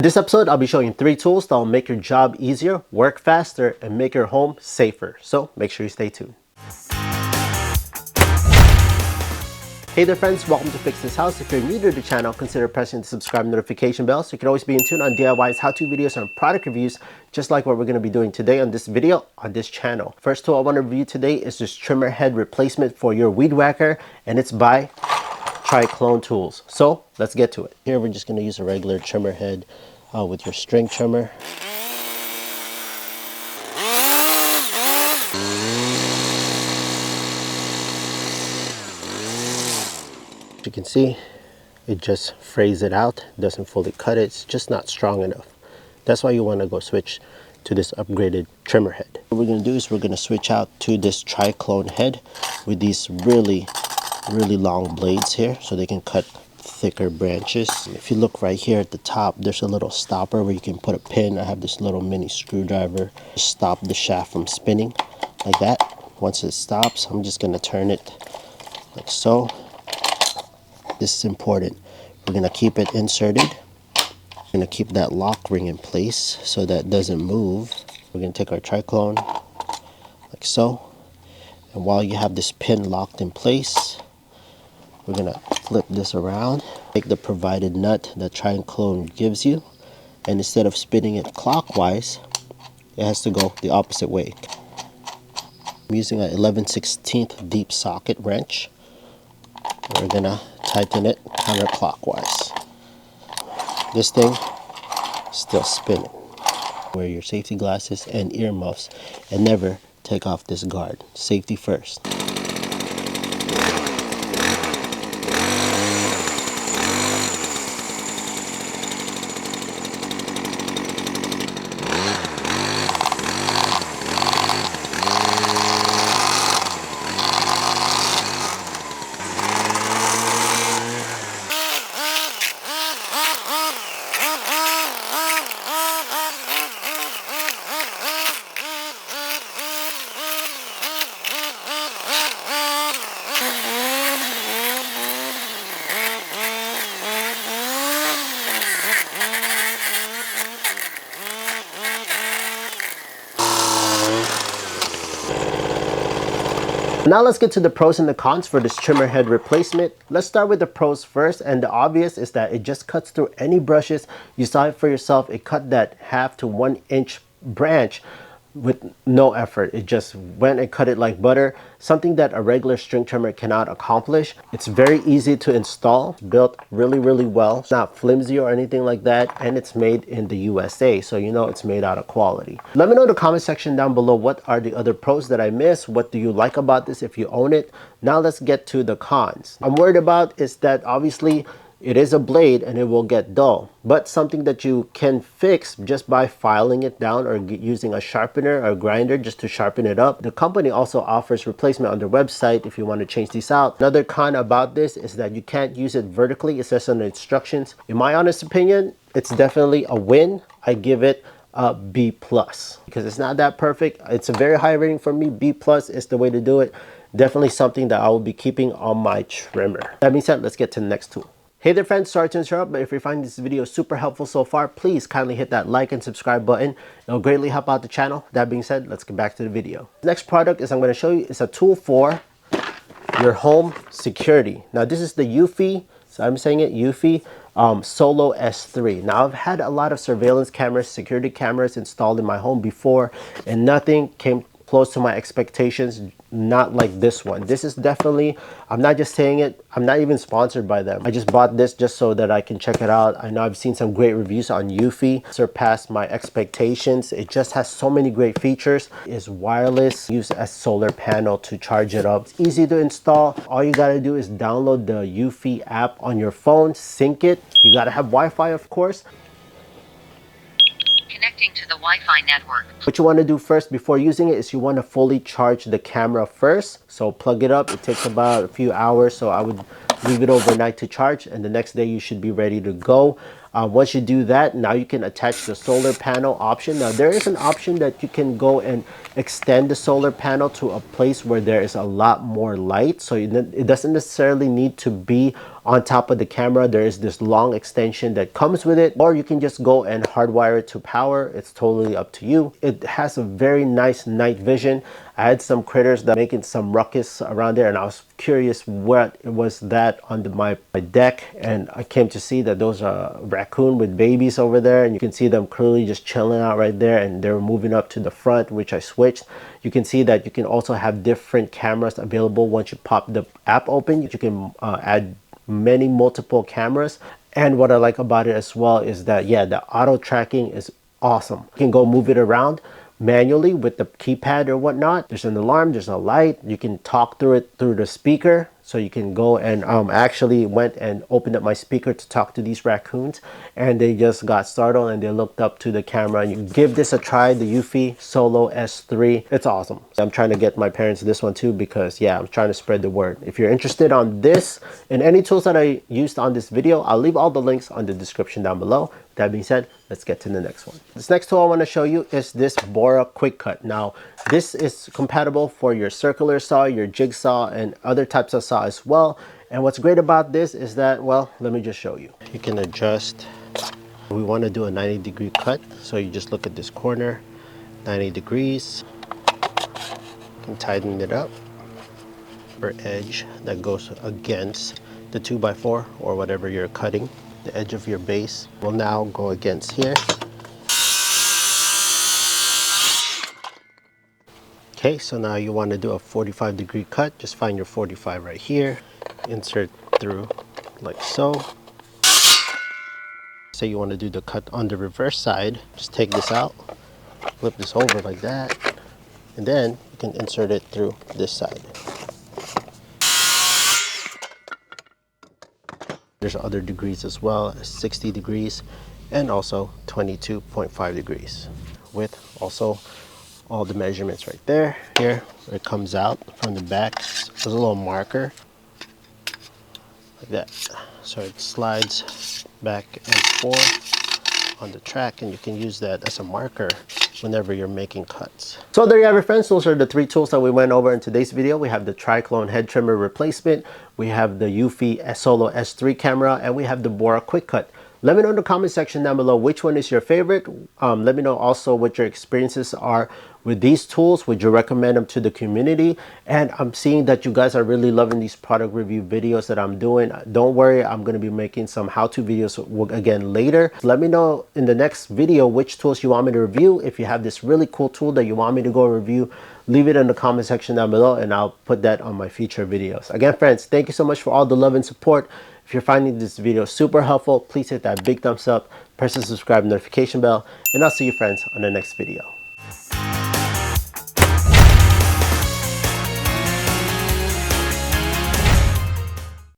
In this episode, I'll be showing 3 tools that will make your job easier, work faster, and make your home safer. So make sure you stay tuned. Hey there friends, welcome to Fix This House. If you're new to the channel, consider pressing the subscribe notification bell so you can always be in tune on DIYs, how-to videos, and product reviews, just like what we're going to be doing today on this video on this channel. First tool I want to review today is this trimmer head replacement for your weed whacker, and it's by Clone Tools. So let's get to it. Here we're just going to use a regular trimmer head with your string trimmer. As you can see, it just frays it out, doesn't fully cut it, it's just not strong enough. That's why you want to go switch to this upgraded trimmer head. What we're going to do is we're going to switch out to this Clone head with these really long blades here so they can cut thicker branches. If you look right here at the top, there's a little stopper where you can put a pin. I have this little mini screwdriver to stop the shaft from spinning like that. Once it stops, I'm just going to turn it like so. This is important. We're going to keep it inserted. We're going to keep that lock ring in place so that it doesn't move. We're going to take our Clone like so. And while you have this pin locked in place, we're going to flip this around. Take the provided nut that Clone gives you. And instead of spinning it clockwise, it has to go the opposite way. I'm using an 11/16 deep socket wrench. We're going to tighten it counterclockwise. This thing is still spinning. Wear your safety glasses and earmuffs and never take off this guard. Safety first. Now let's get to the pros and the cons for this trimmer head replacement. Let's start with the pros first, and the obvious is that it just cuts through any brushes. You saw it for yourself. It cut that 1/2 to 1 inch branch with no effort. It just went and cut it like butter, something that a regular string trimmer cannot accomplish. It's very easy to install, built really well. It's not flimsy or anything like that, and it's made in the USA, so you know it's made out of quality. Let me know in the comment section down below what are the other pros that I missed. What do you like about this if you own it? Now let's get to the cons. I'm worried about is that obviously it is a blade and it will get dull, but something that you can fix just by filing it down or using a sharpener or a grinder just to sharpen it up. The company also offers replacement on their website if you want to change these out. Another con about this is that you can't use it vertically. It says on the instructions. In my honest opinion, it's definitely a win. I give it a B+ because it's not that perfect. It's a very high rating for me. B+ is the way to do it. Definitely something that I will be keeping on my trimmer. That being said, let's get to the next tool. Hey there friends, sorry to interrupt, but if you're finding this video super helpful so far, please kindly hit that like and subscribe button. It'll greatly help out the channel. That being said, let's get back to the video. The next product is I'm going to show you is a tool for your home security. Now this is the Eufy, so I'm saying it Eufy Solo S3. Now I've had a lot of surveillance cameras, security cameras installed in my home before, and nothing came close to my expectations, not like this one. This is definitely, I'm not just saying it, I'm not even sponsored by them. I just bought this just so that I can check it out. I know I've seen some great reviews on Eufy, surpassed my expectations. It just has so many great features. It's wireless, use as solar panel to charge it up. It's easy to install. All you gotta do is download the Eufy app on your phone, sync it. You gotta have Wi-Fi, of course. Connecting to the Wi-Fi network. What you want to do first before using it is you want to fully charge the camera first. So plug it up. It takes about a few hours, so I would leave it overnight to charge, and the next day you should be ready to go. Once you do that, now you can attach the solar panel option. Now there is an option that you can go and extend the solar panel to a place where there is a lot more light, so it doesn't necessarily need to be on top of the camera. There is this long extension that comes with it, or you can just go and hardwire it to power. It's totally up to you. It has a very nice night vision. I had some critters that making some ruckus around there, and I was curious what it was that on my deck, and I came to see that those are raccoon with babies over there, and you can see them clearly just chilling out right there, and they're moving up to the front, which I switched. You can see that you can also have different cameras available once you pop the app open. You can add multiple cameras, and what I like about it as well is that, yeah, the auto tracking is awesome. You can go move it around manually with the keypad or whatnot. There's an alarm, there's a light, you can talk through it through the speaker. So you can go and actually went and opened up my speaker to talk to these raccoons, and they just got startled and they looked up to the camera. You give this a try, the Eufy Solo S3. It's awesome. I'm trying to get my parents this one too, because yeah, I'm trying to spread the word. If you're interested on this and any tools that I used on this video, I'll leave all the links on the description down below. That being said, let's get to the next one. This next tool I want to show you is this Bora Quick Cut. Now, this is compatible for your circular saw, your jigsaw, and other types of saw as well. And what's great about this is that, well, let me just show you. You can adjust. We want to do a 90-degree cut, so you just look at this corner, 90 degrees. You can tighten it up for edge that goes against the 2x4 or whatever you're cutting. The edge of your base will now go against here. Okay, so now you want to do a 45-degree cut. Just find your 45 right here, insert through like so. Say you want to do the cut on the reverse side, just take this out, flip this over like that, and then you can insert it through this side. There's other degrees as well, 60 degrees and also 22.5 degrees, with also all the measurements right there. Here where it comes out from the back, there's a little marker like that, so it slides back and forth on the track, and you can use that as a marker whenever you're making cuts. So there you have it, friends. Those are the 3 tools that we went over in today's video. We have the Triclone head trimmer replacement, we have the Eufy Solo S3 camera, and we have the Bora Quick Cut. Let me know in the comment section down below which one is your favorite. Let me know also what your experiences are with these tools. Would you recommend them to the community? And I'm seeing that you guys are really loving these product review videos that I'm doing. Don't worry, I'm going to be making some how-to videos again later. Let me know in the next video which tools you want me to review. If you have this really cool tool that you want me to go review, leave it in the comment section down below and I'll put that on my future videos. Again, friends, thank you so much for all the love and support. If you're finding this video super helpful, please hit that big thumbs up, press the subscribe notification bell, and I'll see you, friends, on the next video.